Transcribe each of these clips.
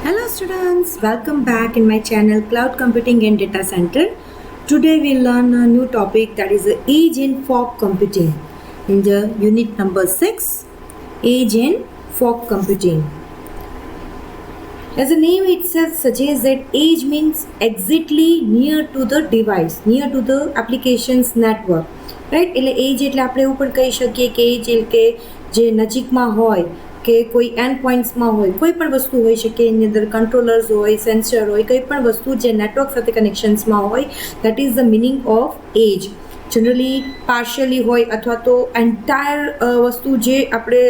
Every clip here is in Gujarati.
Hello students, welcome back in my channel Cloud Computing and Data Center. Today we'll learn a new topic, that is Edge in Fog Computing. In the unit number 6, Edge in Fog Computing. As the name itself suggests that edge means exactly near to the device, near to the application's network. Right, એટલે એજ એટલે આપણે એવું પણ કહી શકીએ કે એજ એટલે કે જે નજીકમાં હોય કે કોઈ એન્ડ પોઈન્ટ્સમાં હોય, કોઈ પણ વસ્તુ હોઈ શકે, એની અંદર કંટ્રોલર્સ હોય, સેન્સર હોય, કંઈ પણ વસ્તુ જે નેટવર્ક સાથે કનેક્શન્સમાં હોય, that is the meaning of edge. Generally partially હોય અથવા તો એન્ટાયર વસ્તુ જે આપણે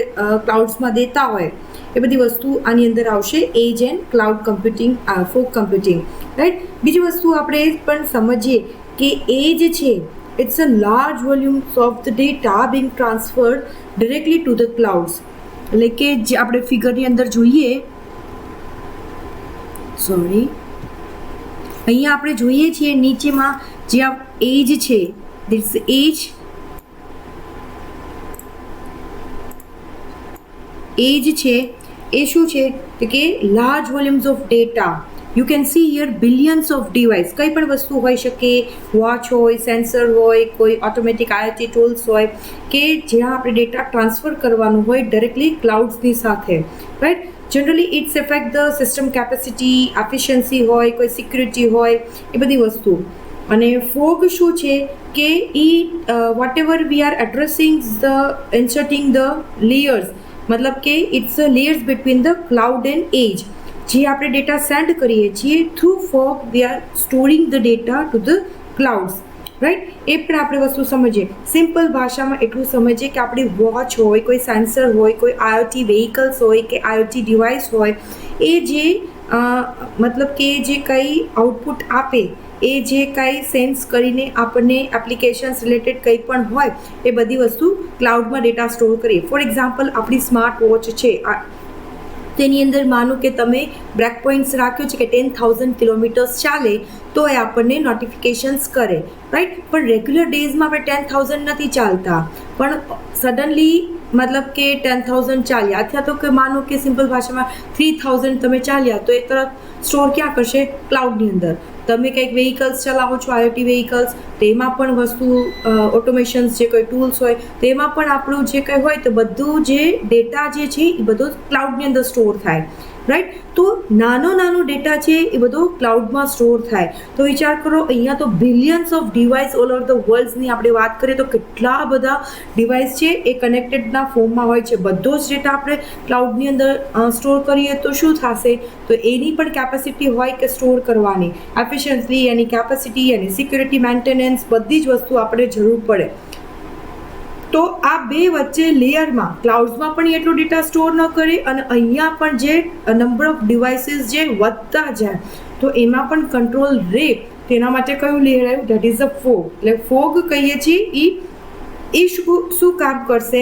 ક્લાઉડ્સમાં દેતા હોય એ બધી વસ્તુ આની અંદર આવશે, edge and cloud computing, fog computing. Right, બીજી વસ્તુ આપણે એ પણ સમજીએ કે એજ છે, it's a large volumes of the data being transferred directly to the clouds. એટલે કે જે આપણે ફિગરની અંદર જોઈએ, અહીંયા આપણે જોઈએ છીએ નીચેમાં જે આ એજ છે, ધીસ એજ છે એ શું છે કે large volumes of data. You can see here billions of device, કંઈ પણ વસ્તુ હોઈ શકે, વોચ હોય, સેન્સર હોય, કોઈ ઓટોમેટિક આઈઓટી ટૂલ્સ હોય કે જ્યાં આપણે ડેટા ટ્રાન્સફર કરવાનું હોય ડાયરેક્ટલી ક્લાઉડ્સની સાથે. Right, generally it's affect the system capacity, efficiency હોય, કોઈ સિક્યુરિટી હોય, એ બધી વસ્તુ. અને ફોગ શું છે કે whatever we are addressing the inserting the layers, મતલબ કે it's a layers between the cloud and edge. જે આપણે ડેટા સેન્ડ કરીએ છીએ through fog we are storing the data to the clouds. Right, એ પણ આપણે વસ્તુ સમજીએ. સિમ્પલ ભાષામાં એટલું સમજીએ કે આપણી વોચ હોય, કોઈ સેન્સર હોય, કોઈ આઈઓટી વ્હીકલ્સ હોય કે આઈઓટી ડિવાઇસ હોય, એ જે મતલબ કે જે કંઈ આઉટપુટ આપે, એ જે કાંઈ સેન્સ કરીને આપણને એપ્લિકેશન્સ રિલેટેડ કંઈ પણ હોય એ બધી વસ્તુ ક્લાઉડમાં ડેટા સ્ટોર કરીએ. ફોર એક્ઝામ્પલ, આપણી સ્માર્ટ વોચ છે, તેની અંદર માનો કે તમે બ્રેક પોઈન્ટ્સ રાખ્યો છે કે 10,000 કિલોમીટર્સ ચાલે તો એ આપણને નોટિફિકેશન્સ કરે. રાઈટ, પણ રેગ્યુલર ડેઝમાં આપણે 10,000 નથી ચાલતા, પણ સડનલી મતલબ કે 10,000 ચાલ્યા, અથવા તો કે માનો કે સિમ્પલ ભાષામાં 3,000 તમે ચાલ્યા, તો એ તરત સ્ટોર ક્યાં કરશે? ક્લાઉડની અંદર. તમે કંઈક વ્હીકલ્સ ચલાવો છો, આઈઓટી વ્હીકલ્સ, તેમાં પણ વસ્તુ ઓટોમેશન્સ જે કોઈ ટૂલ્સ હોય તેમાં પણ આપણું જે કંઈ હોય તો બધું જે ડેટા જે છે એ બધો ક્લાઉડની અંદર સ્ટોર થાય. રાઈટ, તો નાનો ડેટા છે એ બધો ક્લાઉડમાં સ્ટોર થાય. તો વિચાર કરો, અહીંયા તો billions of device all over the વર્લ્ડની આપણે વાત કરીએ તો કેટલા બધા ડિવાઇસ છે એ કનેક્ટેડના ફોર્મમાં હોય છે. બધો જ ડેટા આપણે ક્લાઉડની અંદર સ્ટોર કરીએ તો શું થશે? તો એની પણ કેપેસિટી હોય કે સ્ટોર કરવાની, એફિશિયન્સી, એની કેપેસિટી, એની સિક્યુરિટી, મેન્ટેનન્સ, બધી જ વસ્તુ આપણે જરૂર પડે. તો આ બે વચ્ચે લેયરમાં ક્લાઉડ્સમાં પણ એટલો ડેટા સ્ટોર ન કરે અને અહીંયા પણ જે નંબર ઓફ ડિવાઇસીસ જે વધતા જાય તો એમાં પણ કંટ્રોલ રહે, તેના માટે કયું લેયર આવ્યું? That is a fog. એટલે ફોગ કહીએ છીએ એ શું કામ કરશે?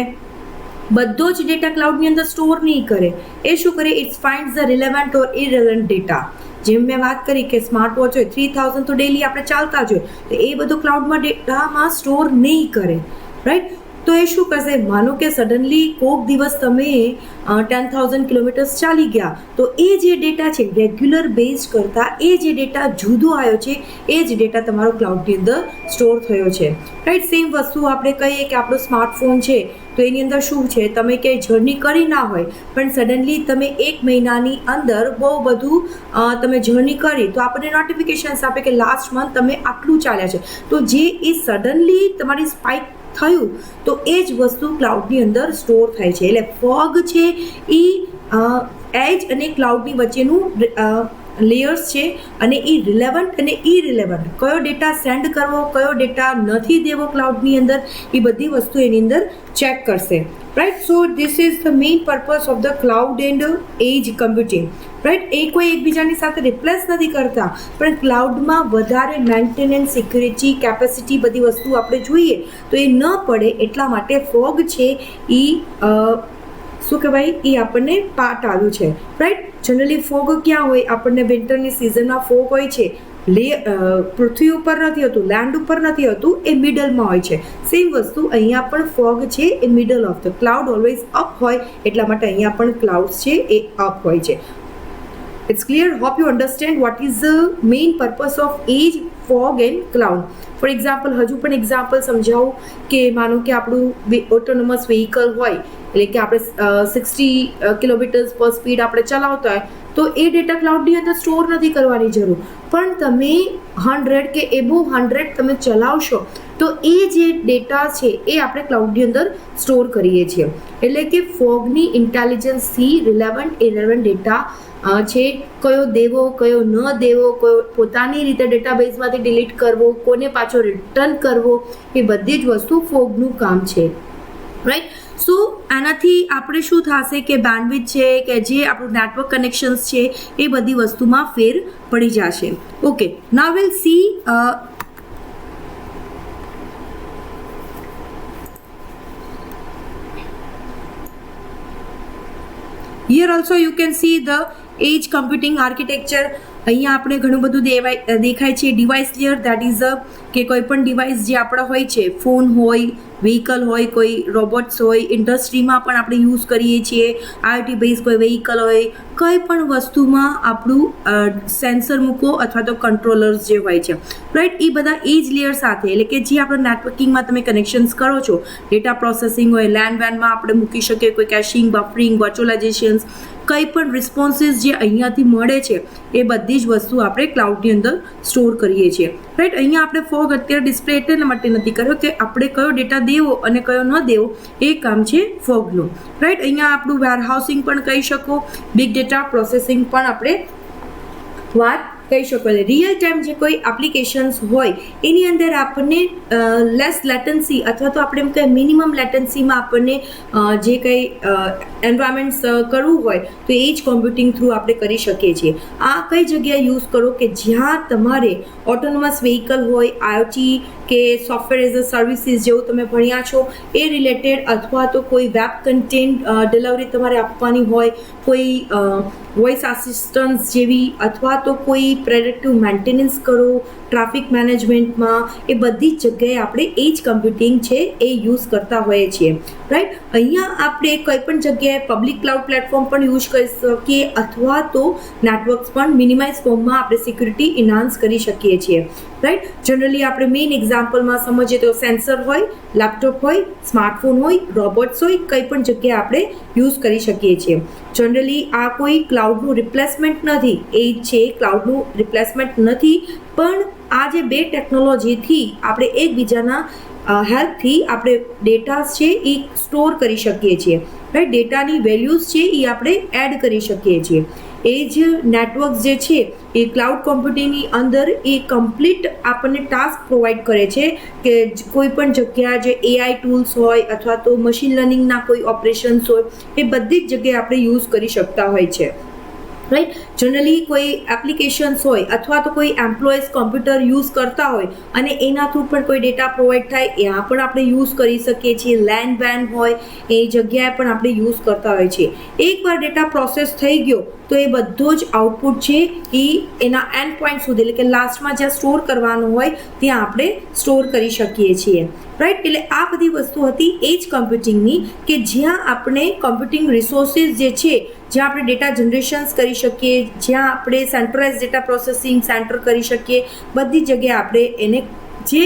બધો જ ડેટા ક્લાઉડની અંદર સ્ટોર નહીં કરે. એ શું કરે? It's finds the relevant or irrelevant data. જેમ મેં વાત કરી કે સ્માર્ટ વોચ હોય, 3,000 તો ડેલી આપણે ચાલતા જ હોય, તો એ બધું ક્લાઉડમાં ડેટામાં સ્ટોર નહીં કરે. રાઈટ, તો એ શું કરશે? માનો કે સડનલી કોઈક દિવસ તમે 10,000 કિલોમીટર્સ ચાલી ગયા, તો એ જે ડેટા છે રેગ્યુલર બેઝ કરતાં એ જે ડેટા જુદો આવ્યો છે એ જ ડેટા તમારો ક્લાઉડની અંદર સ્ટોર થયો છે. રાઈટ, સેમ વસ્તુ આપણે કહીએ કે આપણો સ્માર્ટફોન છે તો એની અંદર શું છે, તમે ક્યાંય જર્ની કરી ના હોય પણ સડનલી તમે 1 મહિનાની અંદર બહુ બધું તમે જર્ની કરી તો આપણને નોટિફિકેશન્સ આપે કે લાસ્ટ મંથ તમે આટલું ચાલ્યા છે. તો જે એ સડનલી તમારી સ્પાઇક થયું તો એ જ વસ્તુ ક્લાઉડની અંદર સ્ટોર થાય છે. એટલે ફોગ છે એ એજ અને ક્લાઉડની વચ્ચેનું લેયર્સ છે અને એ રિલેવન્ટ અને ઇરિલેવન્ટ, કયો ડેટા સેન્ડ કરવો, કયો ડેટા નથી દેવો ક્લાઉડની અંદર, એ બધી વસ્તુ એની અંદર ચેક કરશે. Right, so this is the main purpose of the cloud and edge computing. Right, એ કોઈ એકબીજાની સાથે રિપ્લેસ નથી કરતા, પણ ક્લાઉડમાં વધારે મેન્ટેનન્સ, સિક્યુરિટી, કેપેસિટી બધી વસ્તુ આપણે જોઈએ તો એ ન પડે એટલા માટે ફોગ છે એ શું કહેવાય, એ આપણને પાર્ટ આવ્યું છે. રાઈટ, જનરલી ફોગ ક્યાં હોય? આપણને વિન્ટરની સિઝનમાં ફોગ હોય છે, પૃથ્વી ઉપર નથી હોતું, લેન્ડ ઉપર નથી હોતું, એ મિડલમાં હોય છે. સેમ વસ્તુ અહીંયા પણ ફોગ છે એ middle of the cloud always up હોય, એટલા માટે અહીંયા પણ ક્લાઉડ્સ છે એ અપ હોય છે. It's clear. Hope you understand what is the main purpose of edge, fog and cloud. For example હજુ પણ એક્ઝામ્પલ સમજાવું કે માનો કે આપણું ઓટોનોમસ વ્હીકલ હોય એટલે કે આપણે 60 કિલોમીટર્સ પર સ્પીડ આપણે ચલાવતા હોય તો એ ડેટા ક્લાઉડની અંદર સ્ટોર નથી કરવાની જરૂર, પણ તમે 100 કે એબો 100 તમે ચલાવશો તો એ જે ડેટા છે એ આપણે ક્લાઉડની અંદર સ્ટોર કરીએ છીએ. એટલે કે ફોગની ઇન્ટેલિજન્સથી રિલેવન્ટ ડેટા છે કયો દેવો કયો ન દેવો, કયો પોતાની રીતે ડેટાબેઝમાંથી ડિલીટ કરવો, કોને પાછો રિટર્ન કરવો, એ બધી જ વસ્તુ ફોગનું કામ છે. રાઈટ. સો આનાથી આપણે શું થશે કે બેન્ડવિડ્થ છે કે જે આપણું નેટવર્ક કનેક્શન્સ છે એ બધી વસ્તુમાં ફેર પડી જશે. Okay, now will C here also you can see the edge computing architecture. અહીંયા આપણે ઘણું બધું દેખાય છે. ડિવાઇસ લેયર, દેટ ઇઝ કે કોઈ પણ ડિવાઇસ જે આપણા હોય છે, ફોન હોય, વ્હીકલ હોય, કોઈ રોબોટ્સ હોય, ઇન્ડસ્ટ્રીમાં પણ આપણે યુઝ કરીએ છીએ, આઈઓટી બેઝ કોઈ વ્હીકલ હોય, કંઈ પણ વસ્તુમાં આપણું સેન્સર મૂકો અથવા તો કંટ્રોલર્સ જે હોય છે, રાઈટ, એ બધા એજ લેયર સાથે એટલે કે જે આપણે નેટવર્કિંગમાં તમે કનેક્શન્સ કરો છો, ડેટા પ્રોસેસિંગ હોય, લેન વેનમાં આપણે મૂકી શકીએ, કોઈ કેશિંગ, બફરિંગ, વર્ચ્યુઅલાઇઝેશન્સ, કંઈ પણ રિસ્પોન્સીસ જે અહીંયાથી મળે છે એ બધી જ વસ્તુ આપણે ક્લાઉડની અંદર સ્ટોર કરીએ છીએ. રાઈટ. અહીંયા આપણે ફોગ અત્યારે ડિસ્પ્લે એટલા માટે નથી કર્યો કે આપણે કયો ડેટા દેવો અને કયો ન દેવો એ કામ છે ફોગનું. રાઈટ. અહીંયા આપણું વેરહાઉસિંગ પણ કહી શકો, બિગ ડેટા પ્રોસેસિંગ પણ આપણે વાત કહી શકો. રિયલ ટાઈમ જે કોઈ એપ્લિકેશન્સ હોય એની અંદર આપણને લેસ લેટન્સી અથવા તો આપણે એમ કહીએ મિનિમમ લેટન્સીમાં આપણને જે કંઈ એન્વાયરમેન્ટ્સ કરવું હોય તો એ જ કોમ્પ્યુટિંગ થ્રુ આપણે કરી શકીએ છીએ. આ કઈ જગ્યાએ યુઝ કરો કે જ્યાં તમારે ઓટોનોમસ વ્હીકલ હોય, આઈઓટી કે સોફ્ટવેર એઝ અ સર્વિસીસ જેવું તમે ભણ્યા છો એ રિલેટેડ, અથવા તો કોઈ વેબ કન્ટેન્ટ ડિલિવરી તમારે આપવાની હોય, કોઈ વોઇસ આસિસ્ટન્સ જેવી, અથવા તો કોઈ પ્રેડિક્ટિવ મેન્ટેનન્સ કરો ટ્રાફિક મેનેજમેન્ટમાં, એ બધી જ જગ્યાએ આપણે એ જ કમ્પ્યુટિંગ છે એ યુઝ કરતા હોઈએ છીએ. રાઈટ. અહીંયા આપણે કોઈ પણ જગ્યાએ પબ્લિક ક્લાઉડ પ્લેટફોર્મ પણ યુઝ કરી શકીએ અથવા તો નેટવર્ક્સ પણ મિનિમાઇઝ ફોર્મમાં આપણે સિક્યુરિટી ઇન્હાન્સ કરી શકીએ છીએ. રાઈટ. જનરલી આપણે મેઇન એક્ઝામ્પલમાં સમજીએ તો સેન્સર હોય, લેપટોપ હોય, સ્માર્ટફોન હોય, રોબોટ્સ હોય, કંઈ પણ જગ્યાએ આપણે યુઝ કરી શકીએ છીએ. જનરલી આ કોઈ ક્લાઉડનું રિપ્લેસમેન્ટ નથી, એ છે ક્લાઉડનું રિપ્લેસમેન્ટ નથી, પણ આ જે બે ટેકનોલોજીથી આપણે એકબીજાના હેલ્પથી આપણે ડેટા છે એ સ્ટોર કરી શકીએ છીએ. રાઈટ. ડેટાની વેલ્યુઝ છે એ આપણે એડ કરી શકીએ છીએ. એ જ નેટવર્ક્સ જે છે એ ક્લાઉડ કોમ્પ્યુટિંગની અંદર એ કમ્પ્લીટ આપણને ટાસ્ક પ્રોવાઈડ કરે છે કે કોઈ પણ જગ્યા જે એઆઈ ટૂલ્સ હોય અથવા તો મશીન લર્નિંગના કોઈ ઓપરેશન્સ હોય એ બધી જ જગ્યાએ આપણે યુઝ કરી શકતા હોય છે. રાઈટ. જનરલી કોઈ એપ્લિકેશન્સ હોય અથવા તો કોઈ એમ્પ્લોઈઝ કોમ્પ્યુટર યુઝ કરતા હોય અને એના થ્રુ પણ કોઈ ડેટા પ્રોવાઈડ થાય ત્યાં પણ આપણે યુઝ કરી શકીએ છીએ. લેન વેન હોય એ જગ્યાએ પણ આપણે યુઝ કરતા હોય છીએ. એકવાર ડેટા પ્રોસેસ થઈ ગયો તો એ બધો જ આઉટપુટ છે એ એના એન્ડ પોઈન્ટ સુધી એટલે કે લાસ્ટમાં જ્યાં સ્ટોર કરવાનું હોય ત્યાં આપણે સ્ટોર કરી શકીએ છીએ. રાઈટ. એટલે આ બધી વસ્તુ હતી એજ કમ્પ્યુટિંગની કે જ્યાં આપણે કોમ્પ્યુટિંગ રિસોર્સિસ જે છે, જ્યાં આપણે ડેટા જનરેશન્સ કરી શકીએ, જ્યાં આપણે સેન્ટ્રલાઇઝ ડેટા પ્રોસેસિંગ સેન્ટર કરી શકીએ, બધી જગ્યાએ આપણે એને જે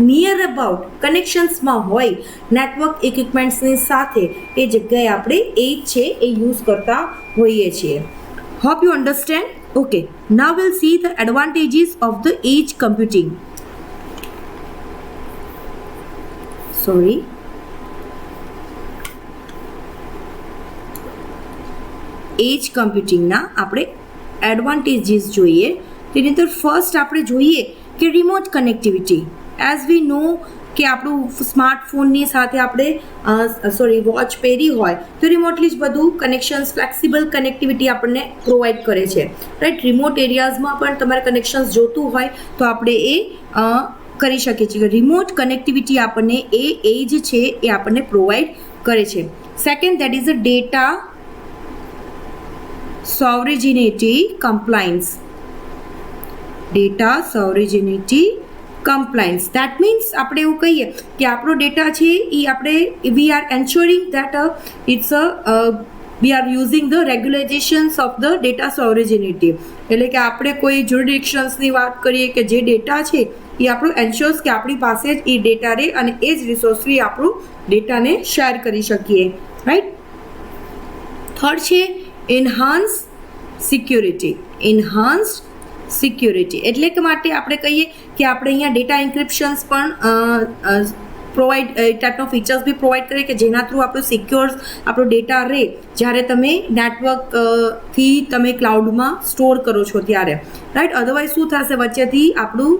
નિયર અબાઉટ કનેક્શન્સમાં હોય નેટવર્ક ઇક્વિપમેન્ટ્સની સાથે એ જગ્યાએ આપણે એ છે એ યુઝ કરતા હોઈએ છીએ. Hope you understand. Okay, now will see the advantages of the edge computing. Sorry, edge કમ્પ્યુટિંગના આપણે એડવાન્ટેજીસ જોઈએ. તેની અંદર ફર્સ્ટ આપણે જોઈએ કે remote connectivity. As we know કે આપણું સ્માર્ટફોનની સાથે આપણે વોચ પહેરી હોય તો રિમોટલી જ બધું કનેક્શન્સ, ફ્લેક્સિબલ કનેક્ટિવિટી આપણને પ્રોવાઈડ કરે છે. રાઈટ. રિમોટ એરિયાઝમાં પણ તમારે કનેક્શન્સ જોતું હોય તો આપણે એ કરી શકીએ છીએ. રિમોટ કનેક્ટિવિટી આપણને એ જ છે એ આપણને પ્રોવાઈડ કરે છે. Second, that is a data sovereignty compliance. Data sovereignty compliance, that means આપણે એવું કહીએ કે આપણો ડેટા છે એ આપણે we are ensuring that it's a we are using the regulations of the data sovereignty, એટલે કે આપણે કોઈ જ્યુરિડિક્શન્સની વાત કરીએ કે જે ડેટા છે એ આપણું એન્શ્યોર્સ કે આપણી પાસે જ એ ડેટા રહે અને એ જ રિસોર્સથી આપણું ડેટાને શેર કરી શકીએ, રાઈટ. થર્ડ છે એન્હાન્સ સિક્યોરિટી. એન્હાન્સ્ડ સિક્યોરિટી એટલે કે માટે આપણે કહીએ કે આપણે અહીંયા ડેટા એન્ક્રિપ્શન્સ પણ પ્રોવાઈડ ટાઈપનો ફીચર્સ બી પ્રોવાઈડ કરીએ કે જેના થ્રુ આપણું સિક્યોર આપણો ડેટા રહે જ્યારે તમે નેટવર્કથી તમે ક્લાઉડમાં સ્ટોર કરો છો ત્યારે, રાઈટ. અધરવાઇઝ શું થશે, વચ્ચેથી આપણું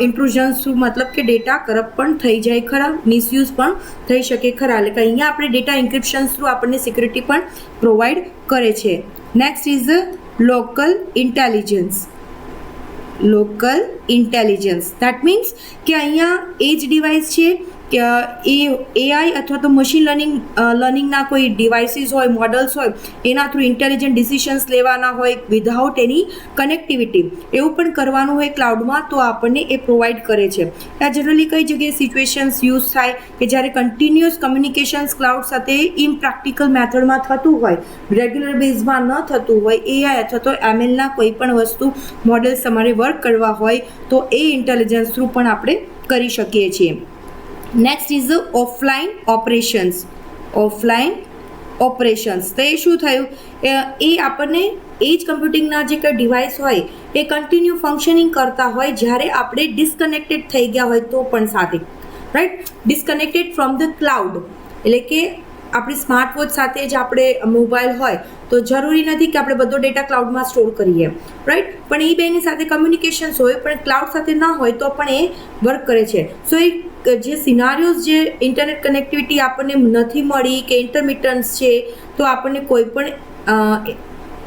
ઇન્ટ્રુઝન્સ મતલબ કે ડેટા કરપ્ટ પણ થઈ જાય ખરા, મિસયુઝ પણ થઈ શકે ખરા, એટલે કે અહીંયા આપણે ડેટા એન્ક્રિપ્શન્સ થ્રુ આપણને સિક્યુરિટી પણ પ્રોવાઈડ કરે છે. Next is local intelligence. Local intelligence that means કે અહીંયા એ જ ડિવાઇસ છે કે એ એઆઈ અથવા તો મશીન લર્નિંગના કોઈ ડિવાઇસીસ હોય, મોડલ્સ હોય, એના થ્રુ ઇન્ટેલિજન્ટ ડિસિશન્સ લેવાના હોય વિધાઉટ એની કનેક્ટિવિટી, એવું પણ કરવાનું હોય ક્લાઉડમાં તો આપણને એ પ્રોવાઈડ કરે છે. આ જનરલી કઈ જગ્યાએ સિચ્યુએશન્સ યુઝ થાય કે જ્યારે કન્ટિન્યુઅસ કમ્યુનિકેશન્સ ક્લાઉડ સાથે ઇમ્પ્રેક્ટિકલ મેથડમાં થતું હોય, રેગ્યુલર બેઝમાં ન થતું હોય, એઆઈ અથવા તો એમએલના કોઈ પણ વસ્તુ મોડલ્સ તમારે વર્ક કરવા હોય તો એ ઇન્ટેલિજન્સ થ્રુ પણ આપણે કરી શકીએ છીએ. Next is offline operations. Offline operations તો એ શું થયું, એ આપણને એ જ કમ્પ્યુટિંગના જે કંઈ ડિવાઇસ હોય એ કન્ટિન્યુ ફંક્શનિંગ કરતા હોય જ્યારે આપણે ડિસ્કનેક્ટેડ થઈ ગયા હોય તો પણ સાથે, right. Disconnected from the cloud એટલે કે આપણી સ્માર્ટ વોચ સાથે જ આપણે મોબાઈલ હોય તો જરૂરી નથી કે આપણે બધો ડેટા ક્લાઉડમાં સ્ટોર કરીએ, રાઈટ. પણ એ બેની સાથે કમ્યુનિકેશન્સ હોય પણ ક્લાઉડ સાથે ના હોય તો પણ એ વર્ક કરે છે. સો એ જે સિનારીઓઝ જે ઇન્ટરનેટ કનેક્ટિવિટી આપણને નથી મળી કે ઇન્ટરમિટન્સ છે તો આપણને કોઈ પણ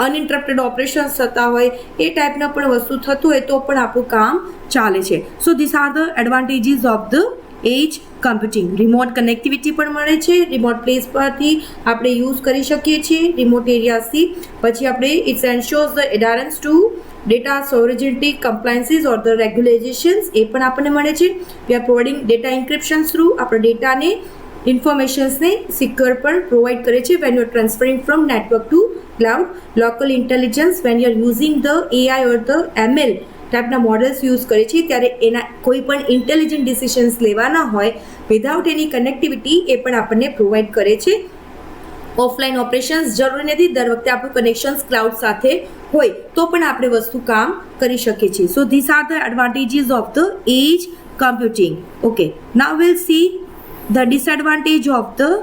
અનઇન્ટરપ્ટેડ ઓપરેશન્સ થતા હોય એ ટાઈપના પણ વસ્તુ થતું હોય તો પણ આપણું કામ ચાલે છે. So this are the advantages of the edge computing. Remote connectivity પણ મળે છે, રિમોટ પ્લેસ પરથી આપણે યુઝ કરી શકીએ છીએ રિમોટ એરિયાઝથી. પછી આપણે it's ensures the adherence to data sovereignty compliances or the regulations, એ પણ આપણને મળે છે. We are providing data encryptions through આપણા ડેટાને ઇન્ફોર્મેશન્સને સિક્યોર પણ પ્રોવાઈડ કરે છે when you are transferring from network to cloud. Local intelligence when you are using the AI or the ML ટાઈપના મોડલ્સ યુઝ કરે છે ત્યારે એના કોઈ પણ ઇન્ટેલિજન્ટ ડિસિશન્સ લેવાના હોય વિધાઉટ એની કનેક્ટિવિટી એ પણ આપણને પ્રોવાઈડ કરે છે. ઓફલાઈન ઓપરેશન્સ જરૂરી નથી દર વખતે આપણું કનેક્શન્સ ક્લાઉડ સાથે હોય તો પણ આપણે વસ્તુ કામ કરી શકીએ છીએ. So this are the advantages of the edge computing. Okay, now will see the disadvantage of the,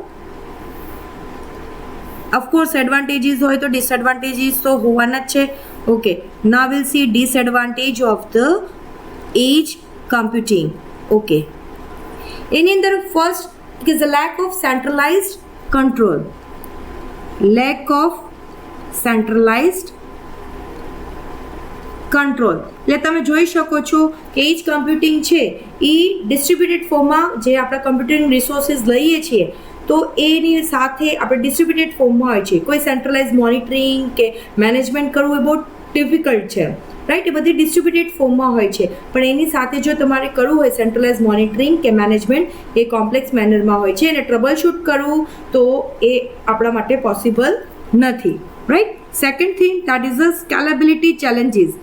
of course advantages હોય તો ડિસએડવાન્ટેજીસ તો હોવાના જ છે. Okay, now will see disadvantage of the edge computing. Okay, એની અંદર first is the lack of centralized control. Lack of centralized control એટલે તમે જોઈ શકો છો કે એજ કમ્પ્યુટિંગ છે એ ડિસ્ટ્રીબ્યુટેડ ફોર્મમાં જે આપણા કમ્પ્યુટિંગ રિસોર્સિસ લઈએ છીએ તો એની સાથે આપણે ડિસ્ટ્રીબ્યુટેડ ફોર્મમાં હોય છે. કોઈ સેન્ટ્રલાઇઝ મોનિટરિંગ કે મેનેજમેન્ટ કરવું એ બહુ ડિફિકલ્ટ છે, રાઈટ. એ બધી ડિસ્ટ્રીબ્યુટેડ ફોર્મમાં હોય છે પણ એની સાથે જો તમારે કરવું હોય સેન્ટ્રલાઇઝ મોનિટરિંગ કે મેનેજમેન્ટ એ કોમ્પ્લેક્સ મેનરમાં હોય છે અને ટ્રબલ શૂટ કરવું તો એ આપણા માટે પોસિબલ નથી, right. Second thing that is the scalability challenges.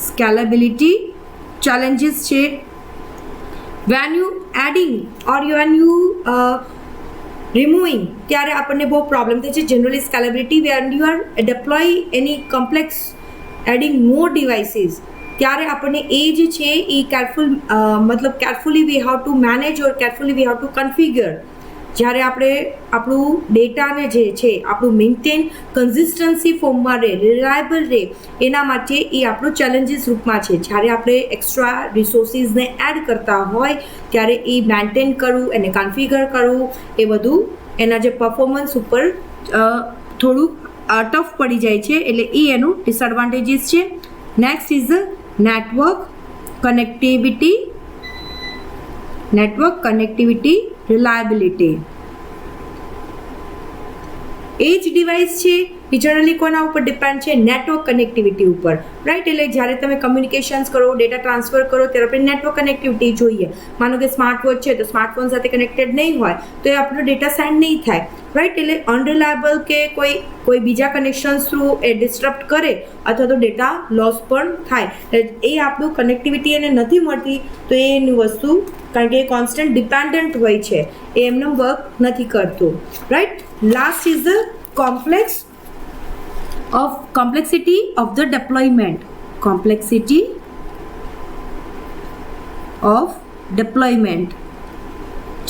Scalability challenges છે when you adding or when you removing ત્યારે આપણને બહુ પ્રોબ્લેમ થાય છે. Generally scalability when you are deploy any complex adding more devices ત્યારે આપણને એ જે છે એ મતલબ carefully we have to manage or carefully we have to configure. જ્યારે આપણે આપણું ડેટાને જે છે આપણું મેન્ટેન કન્સિસ્ટન્સી ફોર્મમાં રહે, રિલાયબલ રહે એના માટે એ આપણું ચેલેન્જીસ રૂપમાં છે. જ્યારે આપણે એક્સ્ટ્રા રિસોર્સિસને એડ કરતા હોય ત્યારે એ મેન્ટેન કરવું, એને કન્ફિગર કરવું એ બધું એના જે પરફોર્મન્સ ઉપર થોડુંક ટફ પડી જાય છે એટલે એ એનું ડિસએડવાન્ટેજીસ છે. Next is network connectivity. Network connectivity reliability. એ જ ડિવાઇસ છે એ જનરલી કોના ઉપર ડિપેન્ડ છે? નેટવર્ક કનેક્ટિવિટી ઉપર, રાઈટ? એટલે જ્યારે તમે કમ્યુનિકેશન્સ કરો, ડેટા ટ્રાન્સફર કરો ત્યારે આપણે નેટવર્ક કનેક્ટિવિટી જોઈએ. માનો કે સ્માર્ટ વોચ છે તો સ્માર્ટફોન સાથે કનેક્ટેડ નહીં હોય તો એ આપણો ડેટા સેન્ડ નહીં થાય, રાઈટ? એટલે અનરિલાયબલ કે કોઈ બીજા કનેક્શન્સ થ્રુ એ ડિસ્ટર્બ કરે અથવા તો ડેટા લોસ પણ થાય. એ આપણું કનેક્ટિવિટી એને નથી મળતી તો એની વસ્તુ, કારણ કે એ કોન્સ્ટન્ટ ડિપેન્ડન્ટ હોય છે, એ એમનું વર્ક નથી કરતું, right? Last is the complexity of the deployment. Complexity of deployment.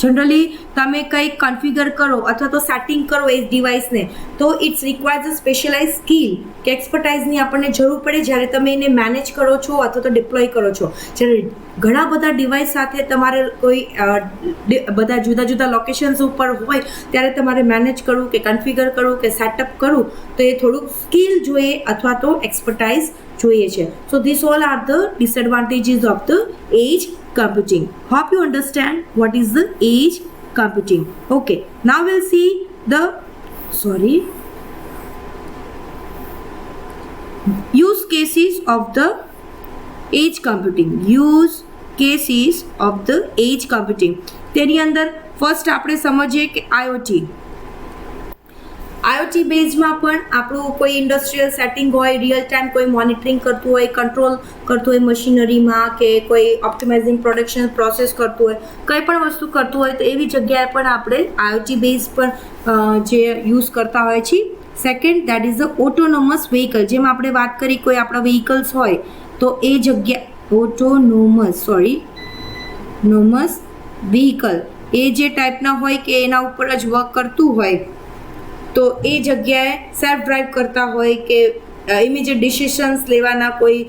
Generally તમે કંઈક કન્ફિગર કરો અથવા તો સેટિંગ કરો એ ડિવાઇસને તો it's requires a specialize skill કે એક્સપર્ટાઇઝની આપણને જરૂર પડે જ્યારે તમે એને મેનેજ કરો છો અથવા તો ડિપ્લોય કરો છો. જ્યારે ઘણા બધા ડિવાઇસ સાથે તમારે કોઈ બધા જુદા જુદા લોકેશન્સ ઉપર હોય ત્યારે તમારે મેનેજ કરવું કે કન્ફિગર કરવું કે સેટઅપ કરવું તો એ થોડુંક સ્કિલ જોઈએ અથવા તો એક્સપર્ટાઇઝ જોઈએ છે. So this all are the disadvantages of the edge computing. Hope you understand what is the edge computing. Okay, now we'll see the use cases of the edge computing. Use cases of the edge computing. તેની અંદર ફર્સ્ટ આપણે સમજીએ કે IoT બેઝમાં પણ આપણું કોઈ ઇન્ડસ્ટ્રીયલ સેટિંગ હોય, રિયલ ટાઈમ કોઈ મોનિટરિંગ કરતું હોય, કંટ્રોલ કરતું હોય મશીનરીમાં કે કોઈ ઓપ્ટિમાઇઝિંગ પ્રોડક્શન પ્રોસેસ કરતું હોય, કંઈ પણ વસ્તુ કરતું હોય તો એવી જગ્યાએ પણ આપણે IoT બેઝ પણ જે યુઝ કરતા હોય છે. Second, that is the autonomous vehicle. જેમ આપણે વાત કરી કોઈ આપણા વ્હીકલ્સ હોય તો એ જગ્યા ઓટોનોમસ વ્હીકલ એ જે ટાઈપના હોય કે એના ઉપર જ વર્ક કરતું હોય તો એ જગ્યાએ સેલ્ફ ડ્રાઈવ કરતા હોય કે ઇમિડિયેટ ડિસિશન્સ લેવાના કોઈ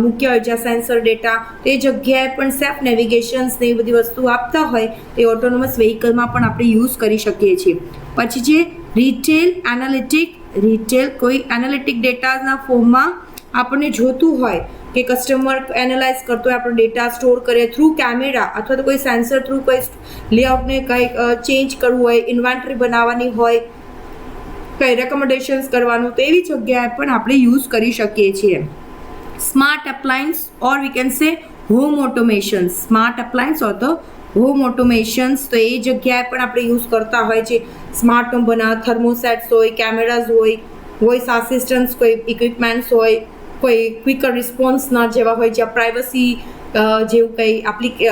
મુખ્ય હોય જ્યાં સેન્સર ડેટા, તો એ જગ્યાએ પણ સેલ્ફ નેવિગેશન્સ ને એ બધી વસ્તુ આપતા હોય તો એ ઓટોનોમસ વ્હીકલમાં પણ આપણે યુઝ કરી શકીએ છીએ. પછી જે રિટેલ કોઈ એનાલિટિક ડેટાના ફોર્મમાં આપણને જોતું હોય કે કસ્ટમર એનાલાઇઝ કરતો હોય, આપણો ડેટા સ્ટોર કરે થ્રુ કેમેરા અથવા તો કોઈ સેન્સર થ્રુ કોઈ લેઆઉટને કંઈક ચેન્જ કરવું હોય, ઇન્વેન્ટરી બનાવવાની હોય, કંઈ રેકમેન્ડેશન્સ કરવાનું, તો એવી જગ્યાએ પણ આપણે યુઝ કરી શકીએ છીએ. Smart appliance or we can say home automation. Smart appliance or તો હોમ ઓટોમેશન્સ, તો એ જગ્યાએ પણ આપણે યુઝ કરતા હોય છે. સ્માર્ટ હોમ બનાવવા થર્મોસેટ્સ હોય, કેમેરાઝ હોય, વોઇસ આસિસ્ટન્ટ્સ, કોઈ ઇક્વિપમેન્ટ્સ હોય, કોઈ ક્વિકર રિસ્પોન્સના જેવા હોય જ્યાં પ્રાઇવસી જેવું કંઈ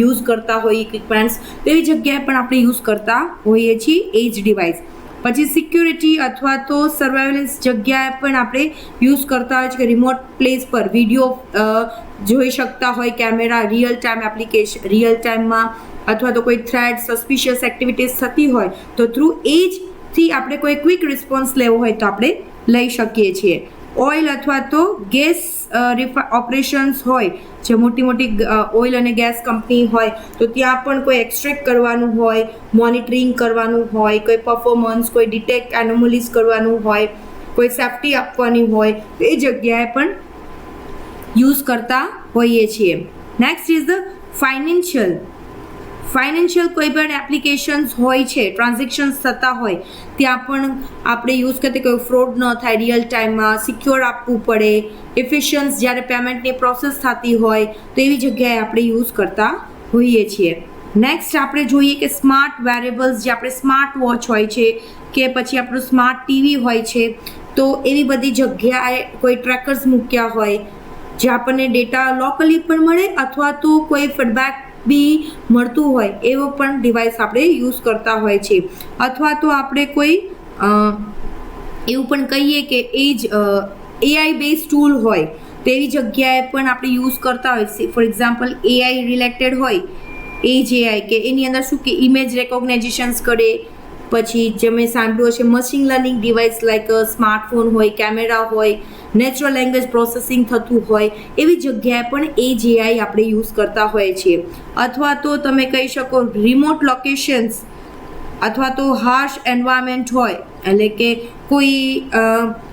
યુઝ કરતા હોય ઇક્વિપમેન્ટ્સ, તેવી જગ્યાએ પણ આપણે યુઝ કરતા હોઈએ છીએ એજ ડિવાઇસ. પછી સિક્યુરિટી અથવા તો સર્વાઇલન્સ જગ્યાએ પણ આપણે યુઝ કરતા હોય છે કે રિમોટ પ્લેસ પર વિડીયો જોઈ શકતા હોય camera, real time application, real ટાઈમમાં, અથવા તો કોઈ થ્રેડ સસ્પિશિયસ એક્ટિવિટીઝ થતી હોય તો થ્રુ એજથી આપણે કોઈ ક્વિક રિસ્પોન્સ લેવો હોય તો આપણે લઈ શકીએ છીએ. ઓઇલ અથવા તો ગેસ ઓપરેશન્સ હોય, જે મોટી ઓઇલ અને ગેસ કંપની હોય તો ત્યાં પણ કોઈ એક્સટ્રેક્ટ કરવાનું હોય, મોનિટરિંગ કરવાનું હોય, કોઈ પરફોર્મન્સ, કોઈ ડિટેક્ટ એનોમલીઝ કરવાનું હોય, કોઈ સેફ્ટી આપવાની હોય તો એ જગ્યાએ પણ યુઝ કરતા હોઈએ છીએ. નેક્સ્ટ ઇઝ ધ ફાઇનાન્શિયલ કોઈ પણ એપ્લિકેશન્સ હોય છે, ટ્રાન્ઝેક્શન્સ થતા હોય ત્યાં પણ આપણે યુઝ કરતી કોઈ ફ્રોડ ન થાય, રિયલ ટાઈમમાં સિક્યોર આપવું પડે, એફિશિયન્સ જ્યારે પેમેન્ટની પ્રોસેસ થતી હોય તો એવી જગ્યાએ આપણે યુઝ કરતા હોઈએ છીએ. નેક્સ્ટ આપણે જોઈએ કે સ્માર્ટ વેરેબલ્સ, જે આપણે સ્માર્ટ વોચ હોય છે કે પછી આપણું સ્માર્ટ ટીવી હોય છે, તો એવી બધી જગ્યાએ કોઈ ટ્રેકર્સ મૂક્યા હોય જે આપણને ડેટા લોકલી પણ મળે અથવા તો કોઈ ફીડબેક બી મળતું હોય એવો પણ ડિવાઇસ આપણે યુઝ કરતા હોય છે. અથવા તો આપણે કોઈ એવું પણ કહીએ કે AI બેઝ ટૂલ હોય તેવી જગ્યાએ પણ આપણે યુઝ કરતા હોય. ફોર એક્ઝામ્પલ AI રિલેટેડ હોય, એજ AI કે એની અંદર શું કે ઇમેજ રેકોગ્નાઇઝેશન્સ કરે, પછી જે મેં સાંભળ્યું છે machine learning device like smartphone હોય, કેમેરા હોય, નેચરલ લેંગ્વેજ પ્રોસેસિંગ થતું હોય, એવી જગ્યાએ પણ એજ AI આપણે યુઝ કરતા હોઈએ છીએ. અથવા તો તમે કહી શકો રિમોટ લોકેશન્સ અથવા તો હાર્શ એન્વાયરમેન્ટ હોય, એટલે કે કોઈ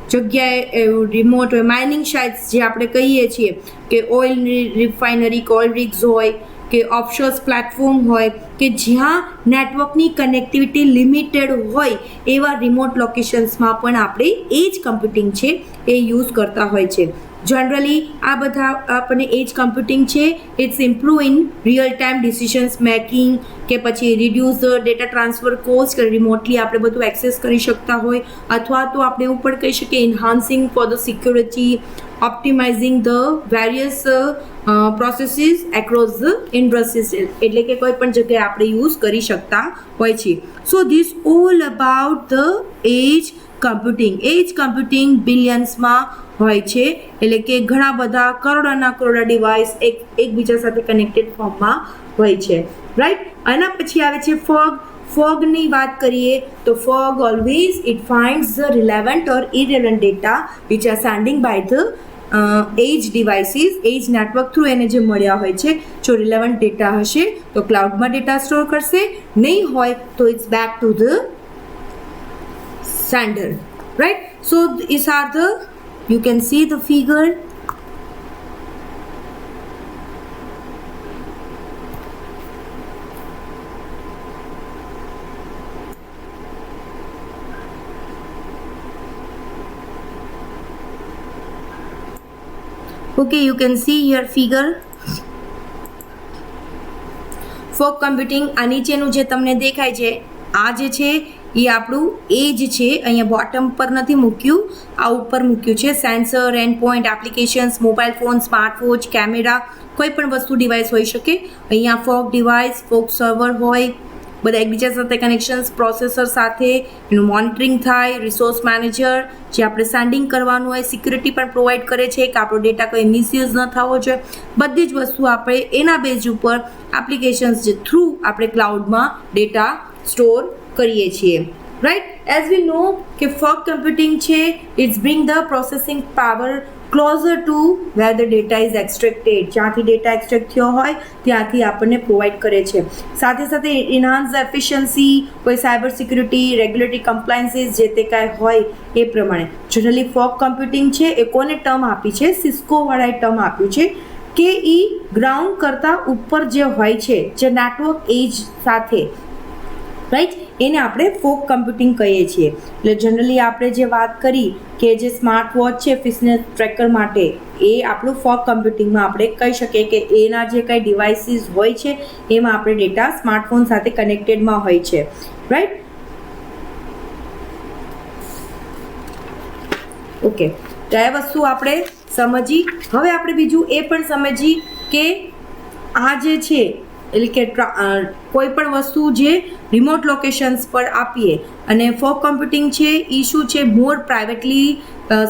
જગ્યાએ રિમોટ હોય, માઇનિંગ સાઇટ્સ જે આપણે કહીએ છીએ કે ઓઇલ રિફાઇનરી, ઓઇલ રિગ્સ હોય કે ઓફશોર્સ પ્લેટફોર્મ હોય કે જ્યાં નેટવર્કની કનેક્ટિવિટી લિમિટેડ હોય એવા રિમોટ લોકેશન્સમાં પણ આપણે એજ કમ્પ્યુટિંગ છે એ યુઝ કરતા હોય છે. જનરલી આ બધા આપણને એજ કમ્પ્યુટિંગ છે it's improve in real time decisions making કે પછી reduce the data transfer cost કે રિમોટલી આપણે બધું એક્સેસ કરી શકતા હોય, અથવા તો આપણે એવું પણ કહી શકીએ enhancing for the security, optimizing the various processes across the industries, એટલે કે કોઈ પણ જગ્યાએ આપણે યુઝ કરી શકતા હોય છે. So this all about the edge computing. Edge computing બિલિયન્સમાં હોય છે, એટલે કે ઘણા બધા કરોડોના કરોડો ડિવાઇસ એકબીજા સાથે કનેક્ટેડ ફોર્મમાં હોય છે, રાઈટ. આના પછી આવે છે ફોગ. ફોગની વાત કરીએ તો fog always it finds the relevant or irrelevant data which are sending by the edge devices. Edge network through એને જે મળ્યા હોય છે, જો રિલેવન્ટ ડેટા હશે તો ક્લાઉડમાં ડેટા સ્ટોર કરશે, નહીં હોય તો it's back to the sender, right? So these are the, you can see the figure. Okay, you can see here figure. Fog computing આ નીચેનું જે તમને દેખાય છે આ જે છે એ આપણું એજ છે. અહીંયા બોટમ પર નથી મૂક્યું, આ ઉપર મૂક્યું છે. Sensor, end point, applications, mobile phone, smart watch, camera, કોઈ પણ વસ્તુ ડિવાઇસ હોઈ શકે. અહીંયા ફોગ ડિવાઇસ, ફોગ સર્વર હોય, બધા એકબીજા સાથે કનેક્શન્સ, પ્રોસેસર સાથે એનું મોનિટરિંગ થાય, રિસોર્સ મેનેજર જે આપણે સેન્ડિંગ કરવાનું હોય, સિક્યુરિટી પણ પ્રોવાઈડ કરે છે કે આપણો ડેટા કોઈ મિસયુઝ ન થવો જોઈએ. બધી જ વસ્તુ આપણે એના બેઝ ઉપર એપ્લિકેશન્સ જે થ્રુ આપણે ક્લાઉડમાં ડેટા સ્ટોર કરીએ છીએ, રાઈટ. એઝ વી નો કે ફોગ કમ્પ્યુટિંગ છે it's bring the processing power closer to where the data is extracted. જ્યાંથી ડેટા એક્સટ્રેક્ટ થયો હોય ત્યાંથી આપણને પ્રોવાઈડ કરે છે. સાથે સાથે ઇન્હાન્સ ધ એફિશિયન્સી, કોઈ સાયબર સિક્યુરિટી, રેગ્યુલેટરી કમ્પ્લાયન્સીસ જે તે કાંઈ હોય એ પ્રમાણે. જનરલી ફોગ કમ્પ્યુટિંગ છે એ કોને ટર્મ આપી છે? સિસ્કોવાળાએ ટર્મ આપ્યું છે કે એ ગ્રાઉન્ડ કરતાં ઉપર જે હોય છે, જે નેટવર્ક એજ સાથે, રાઈટ, એને આપણે ફોગ કમ્પ્યુટિંગ કહીએ છીએ. એટલે જનરલી આપણે જે વાત કરી કે જે સ્માર્ટ વોચ છે ફિટનેસ ટ્રેકર માટે, એ આપણું ફોગ કમ્પ્યુટિંગમાં આપણે કહી શકીએ કે એના જે કંઈ ડિવાઇસીસ હોય છે એમાં આપણે ડેટા સ્માર્ટફોન સાથે કનેક્ટેડમાં હોય છે, રાઈટ. ઓકે, તો એ વસ્તુ આપણે સમજી. હવે આપણે બીજું એ પણ સમજી કે આ જે છે એટલે કે કોઈ પણ વસ્તુ જે રિમોટ લોકેશન્સ પર આપીએ, અને ફોગ કમ્પ્યુટિંગ છે એ શું છે, મોર પ્રાઇવેટલી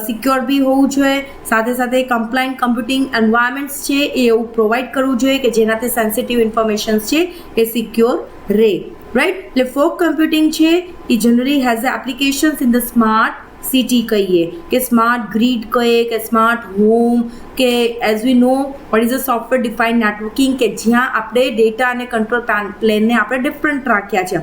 સિક્યોર બી હોવું જોઈએ. સાથે સાથે કમ્પ્લાયન્ટ કમ્પ્યુટિંગ એન્વાયરમેન્ટ્સ છે એ એવું પ્રોવાઈડ કરવું જોઈએ કે જેનાથી સેન્સિટિવ ઇન્ફોર્મેશન્સ છે એ સિક્યોર રહે, રાઈટ. એટલે ફોગ કમ્પ્યુટિંગ છે એ generally has applications in the smart city કહીએ કે સ્માર્ટ ગ્રીડ કહીએ કે સ્માર્ટ હોમ કે as we know what is a software defined networking, કે જ્યાં આપણે ડેટા અને કંટ્રોલ પ્લેનને આપણે ડિફરન્ટ રાખ્યા છે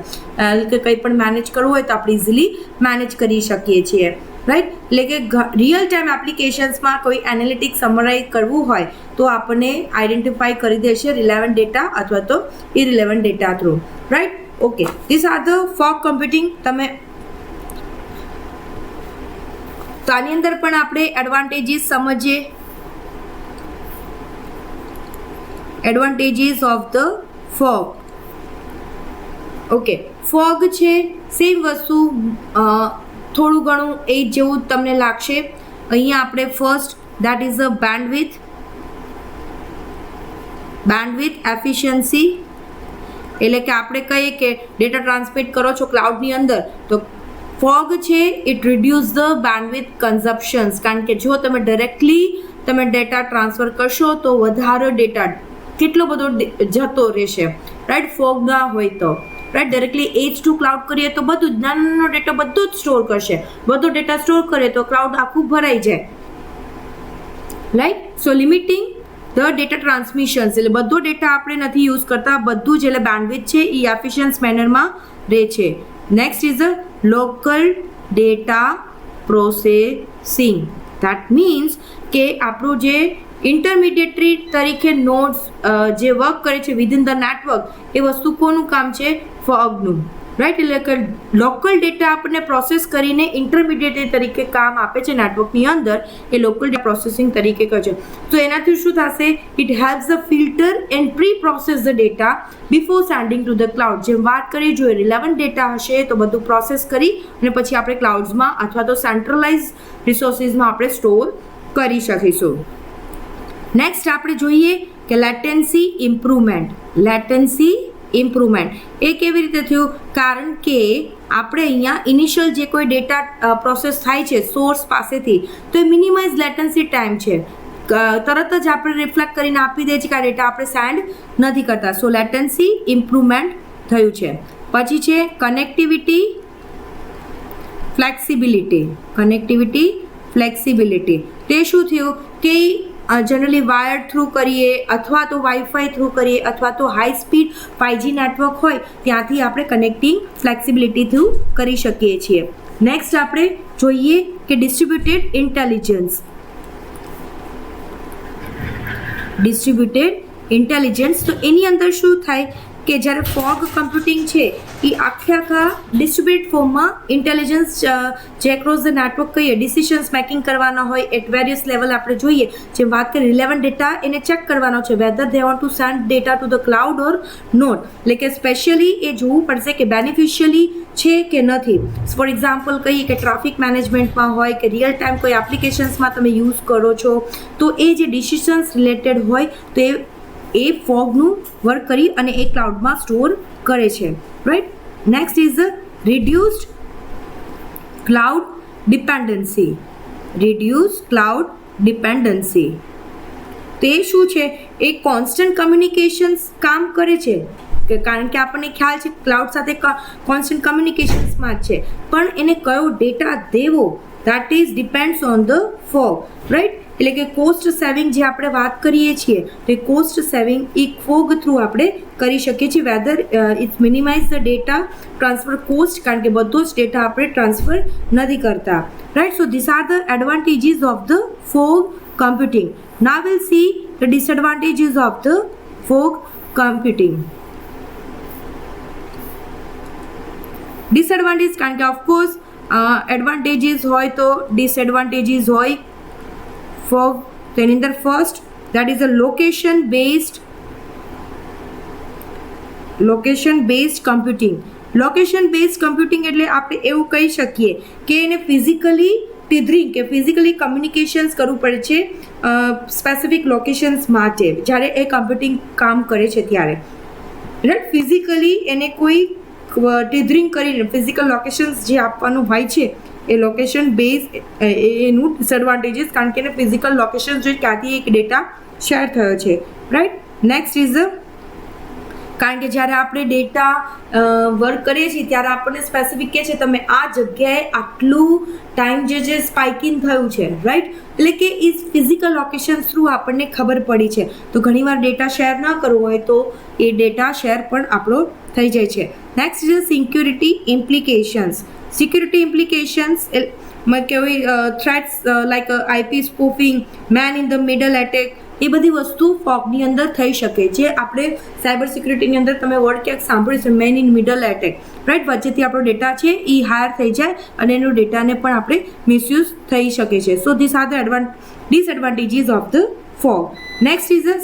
કે કંઈ પણ મેનેજ કરવું હોય તો આપણે ઇઝીલી મેનેજ કરી શકીએ છીએ, રાઈટ. એટલે કે રિયલ ટાઈમ એપ્લિકેશન્સમાં કોઈ એનાલિટિક્સ સમરાઇઝ કરવું હોય તો આપણને આઈડેન્ટિફાઈ કરી દેશે રિલેવન્ટ ડેટા અથવા તો irrelevant data through, right. Okay, this are the fog computing. તમે તો આની અંદર પણ આપણે એડવાન્ટેજીસ સમજીએ. Advantages of the fog. Okay, fog છે સેમ વસ્તુ, થોડું ઘણું એ જેવું તમને લાગશે. અહીંયા આપણે first that is a bandwidth efficiency, એટલે કે આપણે કહીએ કે ડેટા ટ્રાન્સમિટ કરો છો ક્લાઉડની અંદર તો ફોગ છે ઇટ રિડ્યુસ ધ બેન્ડવિડ્થ કન્ઝપ્શન્સ. કારણ કે જો તમે ડાયરેક્ટલી તમે ડેટા ટ્રાન્સફર કરશો તો વધારે ડેટા કેટલો બધો જતો રહેશે, રાઈટ. ફોગ ના હોય તો, રાઈટ. ડાયરેક્ટલી એજ ટુ ક્લાઉડ કરીએ તો બધું જ નાનો ડેટા બધો જ સ્ટોર કરશે. બધો ડેટા સ્ટોર કરે તો ક્લાઉડ આખું ભરાઈ જાય, right. So limiting the data transmissions, એટલે બધો ડેટા આપણે નથી યુઝ કરતા, બધું જ એટલે બેન્ડવિડ્થ છે એ એફિશિયન્ટ મેનરમાં રહે છે. Next is a local data processing, that means કે આપણું જે ઇન્ટરમીડિયેટરી તરીકે નોડ્સ જે વર્ક કરે છે વિધિન ધ નેટવર્ક એ વસ્તુ કોનું કામ છે? ફોગનું, રાઈટ. એટલે કે લોકલ ડેટા આપણને પ્રોસેસ કરીને ઇન્ટરમીડિયેટરી તરીકે કામ આપે છે નેટવર્કની અંદર, એ લોકલ ડેટા પ્રોસેસિંગ તરીકે કહે છે. તો એનાથી શું થશે? It helps the filter and pre process the data before sending two the cloud. જેમ વાત કરી, જો રિલેવન્ટ ડેટા હશે તો બધું પ્રોસેસ કરી અને પછી આપણે ક્લાઉડ્સમાં અથવા તો સેન્ટ્રલાઇઝ રિસોર્સિસમાં આપણે સ્ટોર કરી શકીશું. નેક્સ્ટ આપણે જોઈએ કે લેટન્સી ઇમ્પ્રુવમેન્ટ. લેટન્સી ઇમ્પ્રુવમેન્ટ એ કેવી રીતે થયું? કારણ કે આપણે અહીંયા ઇનિશિયલ જે કોઈ ડેટા પ્રોસેસ થાય છે સોર્સ પાસેથી, તો એ મિનિમાઇઝ લેટન્સી ટાઈમ છે. તરત જ આપણે રિફ્લેક્ટ કરીને આપી દઈએ છીએ કે આ ડેટા આપણે સેન્ડ નથી કરતા. સો લેટન્સી ઇમ્પ્રુવમેન્ટ થયું છે. પછી છે કનેક્ટિવિટી ફ્લેક્સિબિલિટી. કનેક્ટિવિટી ફ્લેક્સિબિલિટી તે શું થયું કે જનરલી વાયર થ્રુ કરીએ અથવા તો વાઈફાઈ થ્રુ કરીએ અથવા તો હાઈ સ્પીડ 5G નેટવર્ક હોય ત્યાંથી આપણે કનેક્ટિંગ ફ્લેક્સિબિલિટી થ્રુ કરી શકીએ છીએ. નેક્સ્ટ આપણે જોઈએ કે ડિસ્ટ્રીબ્યુટેડ ઇન્ટેલિજન્સ. ડિસ્ટ્રીબ્યુટેડ ઇન્ટેલિજન્સ તો એની અંદર શું થાય કે જ્યારે ફોગ કમ્પ્યુટિંગ છે એ આખા ડિસ્ટ્રીબ્યુટેડ ફોર્મમાં ઇન્ટેલિજન્સ જે એક્રોસ ધ નેટવર્ક કહીએ ડિસિશન્સ મેકિંગ કરવાના હોય એટ વેરિયસ લેવલ આપણે જોઈએ. જેમ વાત કરીએ રિલેવન્ટ ડેટા એને ચેક કરવાનો છે whether they want to send data to the cloud or not. એટલે કે સ્પેશિયલી એ જોવું પડશે કે બેનિફિશિયલી છે કે નથી. ફોર એક્ઝામ્પલ કહીએ કે ટ્રાફિક મેનેજમેન્ટમાં હોય કે રિયલ ટાઈમ કોઈ એપ્લિકેશન્સમાં તમે યુઝ કરો છો તો એ જે ડિસિશન્સ રિલેટેડ હોય તો એ ફોગનું વર્ક કરી અને એ ક્લાઉડમાં સ્ટોર કરે છે, right. Next is reduced cloud dependency. Reduce cloud dependency તે શું છે? એ કોન્સ્ટન્ટ કમ્યુનિકેશન્સ કામ કરે છે કે કારણ કે આપણને ખ્યાલ છે ક્લાઉડ સાથે કોન્સ્ટન્ટ કમ્યુનિકેશન્સમાં જ છે, પણ એને કયો ડેટા દેવો that is depends on the fog, right. એટલે કે કોસ્ટ સેવિંગ જે આપણે વાત કરીએ છીએ તો એ કોસ્ટ સેવિંગ એ ફોગ થ્રુ આપણે કરી શકીએ છીએ. Whether it's minimize the data transfer cost, કારણ કે બધો જ ડેટા આપણે ટ્રાન્સફર નથી કરતા, right. So this are the advantages of the fog computing. Now will see the disadvantages of the fog computing. Disadvantage કારણ કે ઓફકોર્સ એડવાન્ટેજીસ હોય તો ડિસએડવાન્ટેજીસ હોય ફોગ. તેની અંદર first that is a location based computing. Location based computing એટલે આપણે એવું કહી શકીએ કે એને ફિઝિકલી ટીધરિંગ કે ફિઝિકલી કમ્યુનિકેશન્સ કરવું પડે છે સ્પેસિફિક લોકેશન્સ માટે જ્યારે એ કમ્પ્યુટિંગ કામ કરે છે ત્યારે, રાઈટ. ફિઝિકલી એને કોઈ ટીધરિંગ કરીને ફિઝિકલ લોકેશન્સ જે આપવાનું હોય છે એ લોકેશન બેઝ એનું ડિસએડવાન્ટેજીસ, કારણ કે એને ફિઝિકલ લોકેશન જોઈએ ક્યાંથી એક ડેટા શેર થયો છે, રાઈટ. નેક્સ્ટ ઇઝ કારણ કે જ્યારે આપણે ડેટા વર્ક કરીએ છીએ ત્યારે આપણને સ્પેસિફિક કહે છે તમે આ જગ્યાએ આટલું ટાઈમ જે સ્પાઇકિંગ થયું છે, રાઈટ. એટલે કે એ ફિઝિકલ લોકેશન થ્રુ આપણને ખબર પડી છે. તો ઘણીવાર ડેટા શેર ન કરવો હોય તો એ ડેટા શેર પણ આપણો થઈ જાય છે. Next is security implications. Security implications કેવી threats like IP spoofing, man in the middle attack, એ બધી વસ્તુ ફોગની અંદર થઈ શકે. જે આપણે સાયબર સિક્યુરિટીની અંદર તમે વર્ડ ક્યાંક સાંભળ્યું છે man in middle attack, right. વચ્ચેથી આપણો ડેટા છે એ હાયર થઈ જાય અને એનો ડેટાને પણ આપણે મિસયુઝ થઈ શકે છે. So this are the disadvantages of the fog. Next is a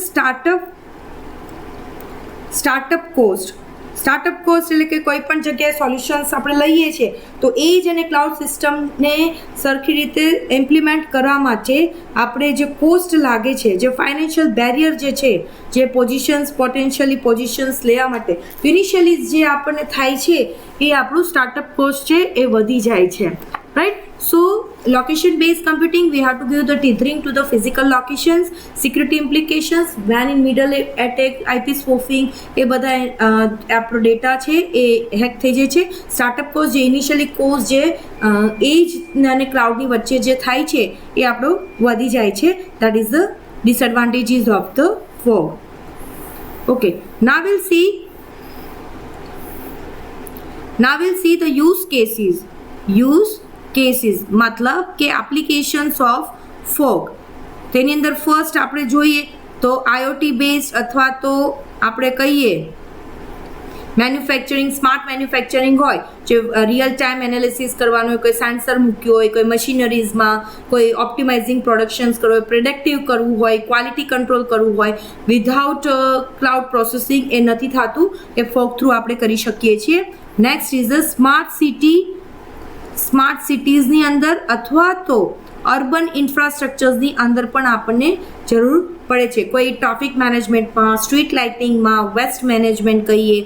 startup cost. Startup cost એટલે કે કોઈ પણ જગ્યાએ સોલ્યુશન્સ આપણે લઈએ છીએ તો એ જ એને ક્લાઉડ સિસ્ટમને સરખી રીતે ઇમ્પ્લિમેન્ટ કરવા માટે આપણે જે કોસ્ટ લાગે છે, જે ફાઇનાન્શિયલ બેરિયર જે છે, જે પોટેન્શિયલી પોઝિશન્સ લેવા માટે ઇનિશિયલી જે આપણને થાય છે એ આપણું સ્ટાર્ટઅપ કોસ્ટ છે એ વધી જાય છે, right. So location based computing we have to give the tethering to the physical locations, security implications, man in middle attack, IP spoofing, એ બધા આપણો ડેટા છે એ હેક થઈ જાય છે. સ્ટાર્ટઅપ કોસ્ટ જે ઇનિશિયલી કોસ્ટ જે એજ અને ક્લાઉડની વચ્ચે જે થાય છે એ આપણો વધી જાય છે. That is the disadvantages of the fog. Okay, now we'll see the use cases. मतलब કે એપ્લિકેશન્સ ઓફ ફોગ. તેની અંદર ફર્સ્ટ આપણે જોઈએ તો આઈઓટી બેઝડ અથવા તો આપણે કહીએ મેન્યુફેક્ચરિંગ, સ્માર્ટ મેન્યુફેક્ચરિંગ હોય, જે રિયલ ટાઈમ એનાલિસિસ કરવાનું હોય, કોઈ સેન્સર મૂક્યું હોય, કોઈ મશીનરીઝમાં, કોઈ ઓપ્ટિમાઇઝિંગ પ્રોડક્શન્સ કરવું હોય, પ્રિડિક્ટિવ કરવું હોય, ક્વોલિટી કંટ્રોલ કરવું હોય, વિધાઉટ ક્લાઉડ પ્રોસેસિંગ એ નથી થતું, એ ફોગ થ્રુ આપણે કરી શકીએ છીએ. નેક્સ્ટ ઇઝ અ સ્માર્ટ સિટીઝની અંદર અથવા તો અર્બન ઇન્ફ્રાસ્ટ્રક્ચર્સની અંદર પણ આપણને જરૂર પડે છે. કોઈ ટ્રાફિક મેનેજમેન્ટમાં, સ્ટ્રીટ લાઇટિંગમાં, વેસ્ટ મેનેજમેન્ટ કહીએ,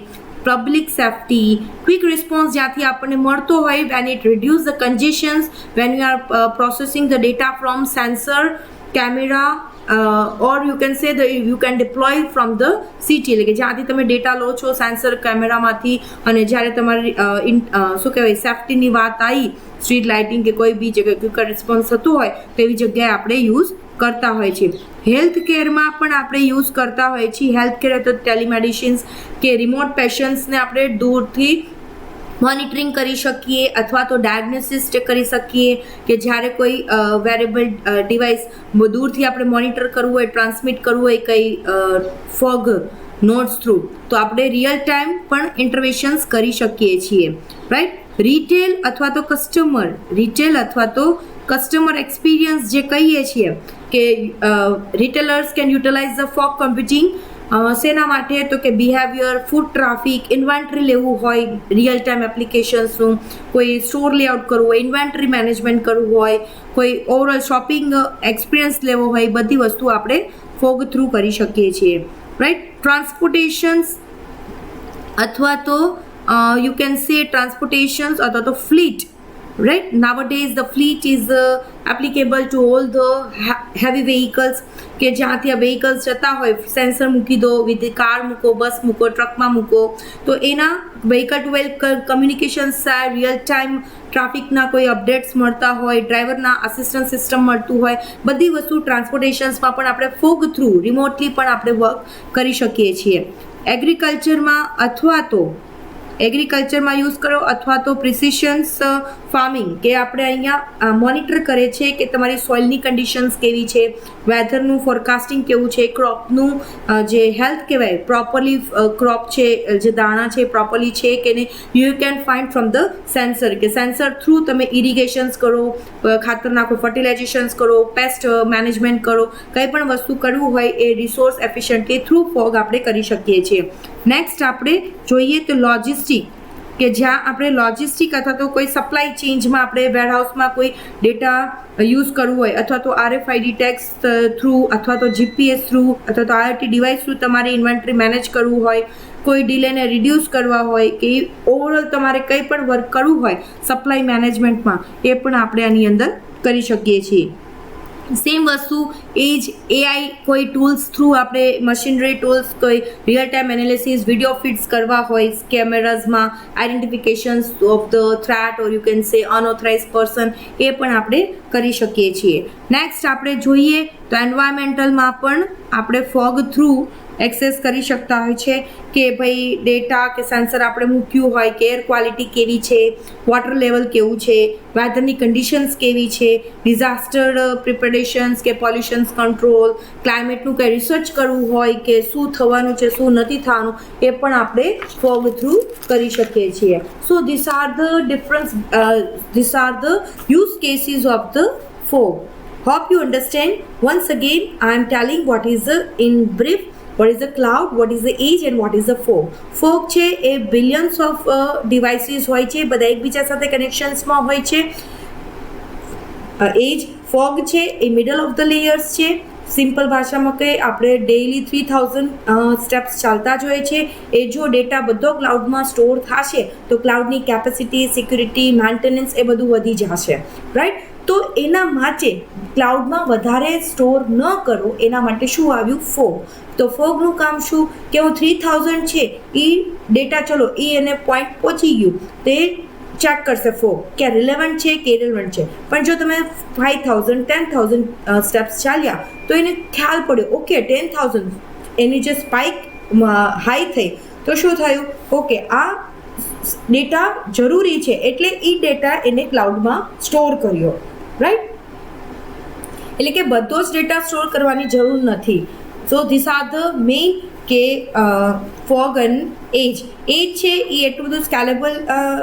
પબ્લિક સેફ્ટી, ક્વિક રિસ્પોન્સ જ્યાંથી આપણને મળતો હોય, when it reduce the congestions when you are processing the data from sensor, camera, or you can say you can deploy from the city, એટલે કે જ્યાંથી તમે ડેટા લો છો સેન્સર કેમેરામાંથી, અને જ્યારે તમારી શું કહેવાય સેફ્ટીની વાત આવી, સ્ટ્રીટ લાઇટિંગ કે કોઈ બી જગ્યાએ ક્વિક રિસ્પોન્સ થતું હોય તો એવી જગ્યાએ આપણે યુઝ કરતા હોય છે. હેલ્થ કેરમાં પણ આપણે યુઝ કરતા હોય છીએ. હેલ્થ કેર તો ટેલિમેડિસિન્સ કે રિમોટ પેશન્ટ્સને આપણે દૂરથી મોનિટરિંગ કરી શકીએ અથવા તો ડાયગ્નોસિસ કરી શકીએ, કે જ્યારે કોઈ વેરેબલ ડિવાઇસ દૂરથી આપણે મોનિટર કરવું હોય, ટ્રાન્સમિટ કરવું હોય કંઈ ફોગ નોટ્સ થ્રુ, તો આપણે રિયલ ટાઈમ પણ ઇન્ટરવેન્શન્સ કરી શકીએ છીએ. રાઈટ. રિટેલ અથવા તો કસ્ટમર એક્સપિરિયન્સ જે કહીએ છીએ કે retailers can utilise the fog computing શેના માટે, તો કે બિહેવિયર, ફૂડ ટ્રાફિક, ઇન્વેન્ટરી લેવું હોય રિયલ ટાઈમ એપ્લિકેશન્સનું, કોઈ સ્ટોર લેઆઉટ કરવું હોય, ઇન્વેન્ટરી મેનેજમેન્ટ કરવું હોય, કોઈ ઓવરઓલ શોપિંગ એક્સપિરિયન્સ લેવો હોય, બધી વસ્તુ આપણે ફોગ થ્રુ કરી શકીએ છીએ. રાઈટ. ટ્રાન્સપોર્ટેશન્સ અથવા તો you can say transportations અથવા તો fleet, right? Nowadays the fleet is applicable to all the heavy vehicles, કે જ્યાંથી આ vehicles જતા હોય સેન્સર મૂકી દો, વિથ કાર મૂકો, બસ મૂકો, ટ્રકમાં મૂકો, તો એના vehicle to vehicle કમ્યુનિકેશન્સ થાય, રિયલ ટાઈમ ટ્રાફિકના કોઈ અપડેટ્સ મળતા હોય, ડ્રાઈવરના અસિસ્ટન્ટ સિસ્ટમ મળતું હોય, બધી વસ્તુ ટ્રાન્સપોર્ટેશન્સમાં પણ આપણે ફોગ થ્રુ રિમોટલી પણ આપણે વર્ક કરી શકીએ છીએ. એગ્રીકલ્ચરમાં યુઝ કરો અથવા તો પ્રિસિશન્સ ફાર્મિંગ, કે આપણે અહીંયા મોનિટર કરે છે કે તમારી સોઇલની કન્ડિશન્સ કેવી છે, વેધરનું ફોરકાસ્ટિંગ કેવું છે, ક્રોપનું જે હેલ્થ કહેવાય પ્રોપરલી ક્રોપ છે, જે દાણા છે પ્રોપરલી છે કે નહીં, you can find from the sensor, કે સેન્સર થ્રુ તમે ઇરિગેશન્સ કરો, ખાતર નાખો, ફર્ટિલાઇઝેશન્સ કરો, પેસ્ટ મેનેજમેન્ટ કરો, કંઈ પણ વસ્તુ કરવું હોય એ રિસોર્સ એફિશિયન્ટલી થ્રુ ફોગ આપણે કરી શકીએ છીએ. નેક્સ્ટ આપણે જોઈએ તો લોજિસ્ટિક, કે જ્યાં આપણે લોજિસ્ટિક અથવા તો કોઈ સપ્લાય ચેન્જમાં આપણે વેરહાઉસમાં કોઈ ડેટા યુઝ કરવું હોય, અથવા તો RFID ટેગ્સ થ્રુ અથવા તો GPS થ્રુ અથવા તો IoT ડિવાઇસ થ્રુ તમારે ઇન્વેન્ટરી મેનેજ કરવું હોય, કોઈ ડિલેને રિડ્યુસ કરવા હોય, કે ઓવરઓલ તમારે કંઈ પણ વર્ક કરવું હોય સપ્લાય મેનેજમેન્ટમાં, એ પણ આપણે આની અંદર કરી શકીએ છીએ. સેમ વસ્તુ એ જ AI કોઈ ટૂલ્સ થ્રુ આપણે મશીનરી ટૂલ્સ, કોઈ real time analysis, video feeds કરવા હોય કેમેરાઝમાં, identifications of the threat or you can say unauthorized person, એ પણ આપણે કરી શકીએ છીએ. નેક્સ્ટ આપણે જોઈએ તો એન્વાયરમેન્ટલમાં પણ આપણે ફોગ થ્રુ એક્સેસ કરી શકતા હોય છે, કે ભાઈ ડેટા કે સેન્સર આપણે મૂક્યું હોય કે એર ક્વોલિટી કેવી છે, વોટર લેવલ કેવું છે, વેધરની કન્ડિશન્સ કેવી છે, ડિઝાસ્ટર પ્રિપેરેશન્સ કે પોલ્યુશન્સ કંટ્રોલ, ક્લાઇમેટનું કંઈ રિસર્ચ કરવું હોય કે શું થવાનું છે શું નથી થવાનું, એ પણ આપણે ફોગ થ્રુ કરી શકીએ છીએ. So this are the use cases of the fog. Hope you understand. Once again, I am telling what is in brief, what is the cloud, what is the edge and what is the fog. Fog છે એ બિલિયન્સ ઓફ ડિવાઇસીસ હોય છે, બધા એકબીજા સાથે કનેક્શન્સમાં હોય છે. એજ ફોગ છે એ મિડલ ઓફ ધ લેયર્સ છે. સિમ્પલ ભાષામાં કહીએ આપણે ડેઇલી 3000 સ્ટેપ્સ ચાલતા જ હોય છે. એ જો ડેટા બધો ક્લાઉડમાં સ્ટોર થશે તો ક્લાઉડની કેપેસિટી, સિક્યુરિટી, મેન્ટેનન્સ એ બધું વધી જશે, રાઈટ. તો એના માટે ક્લાઉડમાં વધારે સ્ટોર ન કરો, એના માટે શું આવ્યું? ફોગ. તો ફોગનું કામ શું કે હું 3000 છે એ ડેટા, ચલો એ એને પોઈન્ટ પહોંચી ગયું, તે ચેક કરશે ફોગ કે રિલેવન્ટ છે કે ઇરેલેવન્ટ છે. પણ જો તમે 5000 10,000 સ્ટેપ્સ ચાલ્યા તો એને ખ્યાલ પડ્યો, ઓકે 10,000 એની જે સ્પાઇક હાઈ થઈ, તો શું થયું? ઓકે આ ડેટા જરૂરી છે એટલે એ ડેટા એને ક્લાઉડમાં સ્ટોર કર્યો, રાઈટ. એટલે કે બધો જ ડેટા સ્ટોર કરવાની જરૂર નથી. સો ધીસ આર ધ મેઇન કે ફોગ એન્ડ એજ છે એ એટલું બધું સ્કેલેબલ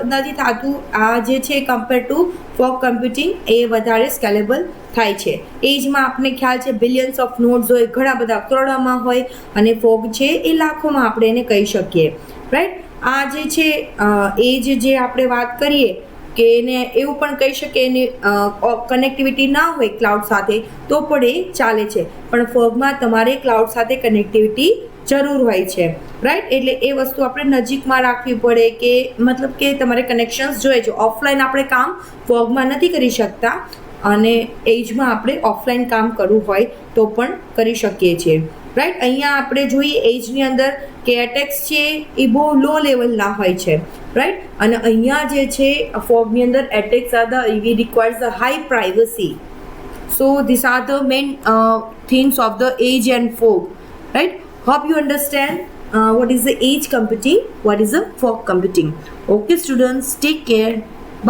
નથી થતું. આ જે છે કમ્પેર ટુ ફોગ કમ્પ્યુટિંગ એ વધારે સ્કેલેબલ થાય છે. એજમાં આપણને ખ્યાલ છે બિલિયન્સ ઓફ નોડ્સ હોય, ઘણા બધા કરોડોમાં હોય, અને ફોગ છે એ લાખોમાં આપણે એને કહી શકીએ, રાઈટ. આ જે છે એજ જે આપણે વાત કરીએ કે એને એવું પણ કહી શકીએ એની કનેક્ટિવિટી ના હોય ક્લાઉડ સાથે તો પણ એ ચાલે છે, પણ ફોગમાં તમારે ક્લાઉડ સાથે કનેક્ટિવિટી જરૂર હોય છે, રાઈટ. એટલે એ વસ્તુ આપણે નજીકમાં રાખવી પડે, કે મતલબ કે તમારે કનેક્શન્સ જોઈએ છે. ઓફલાઈન આપણે કામ ફોગમાં નથી કરી શકતા, અને એજમાં આપણે ઓફલાઈન કામ કરવું હોય તો પણ કરી શકીએ છીએ, રાઈટ. અહીંયા આપણે જોઈએ એજની અંદર કે એટેક્સ છે એ બહુ લો લેવલના હોય છે, રાઈટ. અને અહીંયા જે છે ફોગની અંદર attacks are the we requires the high privacy. So this are the main things of the edge and fog, right? Hope you understand what is the edge computing, what is the fog computing. Okay students, take care.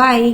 Bye.